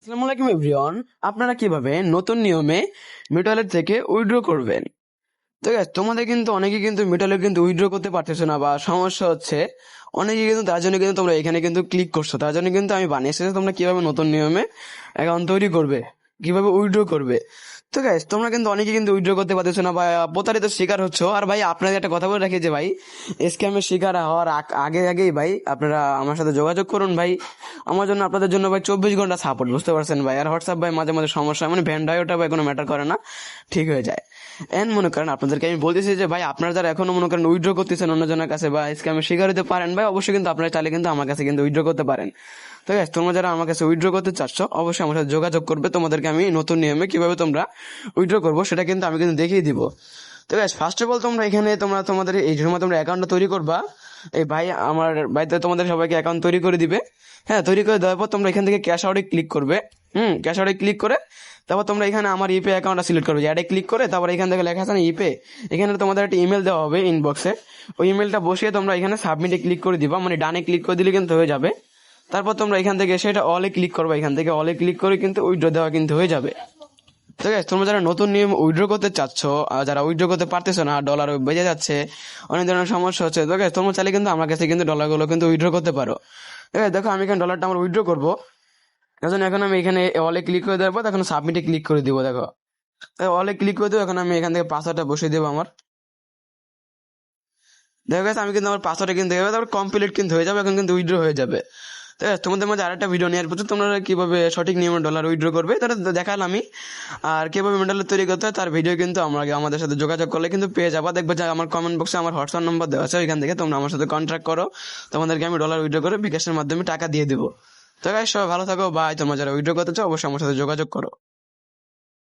আসসালামু আলাইকুম এভরিওয়ান। আপনারা কিভাবে নতুন নিয়মে মিউচুয়ালের থেকে উইথড্র করবেন? তো guys, তোমাদের কিন্তু অনেকে কিন্তু মিউচুয়ালে কিন্তু উইথড্র করতে পারতেছো না বা সমস্যা হচ্ছে। অনেকে কিন্তু তার জন্য কিন্তু তোমরা এখানে কিন্তু ক্লিক করছো, তার জন্য কিন্তু আমি বানিয়ে এসেছি তোমরা কিভাবে নতুন নিয়মে অ্যাকাউন্ট তৈরি করবে, কিভাবে উইথড্র করবে। তো গাইস, তোমরা কিন্তু অনেকে কিন্তু উইথড্র করতে পারতেছো না বা প্রতারিত শিকার হচ্ছ। আর ভাই, আপনাদের একটা কথা বলে রাখি যে ভাই, স্ক্যামের শিকার হওয়ার আগে আগেই ভাই আপনারা আমার সাথে যোগাযোগ করুন ভাই। আমার জন্য আপনাদের জন্য ভাই 24 ঘন্টা সাপোর্ট, বুঝতে পারছেন ভাই। আর হোয়াটসঅ্যাপ ভাই মাঝে মাঝে সমস্যা, মানে ভ্যান্ডাইওটা ভাই কোনো ম্যাটার করে না, ঠিক হয়ে যায়। এন্ড মনে করেন আপনাদেরকে আমি বলতেছি যে ভাই, আপনারা যারা এখনো মনে করেন উইথড্র করতেছেন অন্যজনের কাছে বা স্ক্যামের শিকার হতে পারেন ভাই, অবশ্যই কিন্তু আপনারা চাইলে কিন্তু আমার কাছে কিন্তু উইথড্র করতে পারেন। তো গাইস, তোমরা যারা আমার কাছে উইথড্র করতে চাচ্ছ অবশ্যই আমার সাথে যোগাযোগ করবে। তোমাদেরকে আমি নতুন নিয়মে কিভাবে তোমরা উইথড্র করবো সেটা কিন্তু আমি কিন্তু দেখিয়ে দিব। তো গাইস, ফার্স্ট অফ অল তোমরা এখানে তোমাদের এই সময় তোমরা অ্যাকাউন্টটা তৈরি করবা। এই ভাই, আমার বাড়িতে তোমাদের সবাইকে অ্যাকাউন্ট তৈরি করে দিবে। হ্যাঁ, তৈরি করে দেওয়ার পর তোমরা এখান থেকে ক্যাশ আউটে ক্লিক করবে। ক্যাশ আউটে ক্লিক করে তারপর তোমরা এখানে আমার ইপে অ্যাকাউন্টটা সিলেক্ট করবে, অ্যাডে ক্লিক করে তারপর এখান থেকে লেখা আছে না ইপে, এখানে তোমাদের একটা ইমেল দেওয়া হবে ইনবক্সে। ওই ইমেলটা বসিয়ে তোমরা এখানে সাবমিটে ক্লিক করে দিবা, মানে ডানে ক্লিক করে দিলে কিন্তু হয়ে যাবে। তারপর তোমরা এখান থেকে সেটা অলে ক্লিক করবে, এখান থেকে অলে ক্লিক করে কিন্তু উইথড্র দেওয়া কিন্তু হয়ে যাবে। তো গাইস, তোমরা যারা নতুন নিয়ম উইথড্র করতে চাচ্ছ আর যারা উইথড্র করতে পারতেছো না, ডলার বেজে যাচ্ছে, অনেক ধরনের সমস্যা হচ্ছে, তো গাইস তোমরা চাইলে কিন্তু আমার কাছে কিন্তু ডলারগুলো কিন্তু উইথড্র করতে পারো। দেখো, আমি এখানে ডলারটা আমার উইথড্র করবো। এখন আমি এখানে অলে ক্লিক করে দেওয়ার পর এখন সাবমিটে ক্লিক করে দিব। দেখো, অলে ক্লিক করে দেবো। এখন আমি এখান থেকে পাসওয়ার্ডটা বসিয়ে দেবো আমার। দেখো গাইস, আমি কিন্তু আমার পাসওয়ার্ডে কিন্তু দেখবে তারপর কমপ্লিট কিন্তু হয়ে যাবে, এখন কিন্তু উইথড্র হয়ে যাবে। তো guys, তোমাদের মাঝে আরেকটা ভিডিও নিয়ে আসবো তোমরা কিভাবে সঠিক নিয়মে ডলার উইথড্র করবে, তাহলে দেখালাম আমি। আর কিভাবে ডলার তৈরি করতে হয় তার ভিডিও কিন্তু আমাদের সাথে যোগাযোগ করলে কিন্তু পেয়ে যাবা। দেখবে যে আমার কমেন্ট বক্সে আমার হোয়াটসঅ্যাপ নাম্বার দেওয়া আছে, ওইখান থেকে তোমরা আমার সাথে কন্ট্যাক্ট করো, তোমাদেরকে আমি ডলার উইথড্র করে বিকাশের মাধ্যমে টাকা দিয়ে দেবো। তো গাইস, সবাই ভালো থাকো, বাই। তোমরা যারা উইথড্র করতে চাও অবশ্যই আমার সাথে যোগাযোগ করো।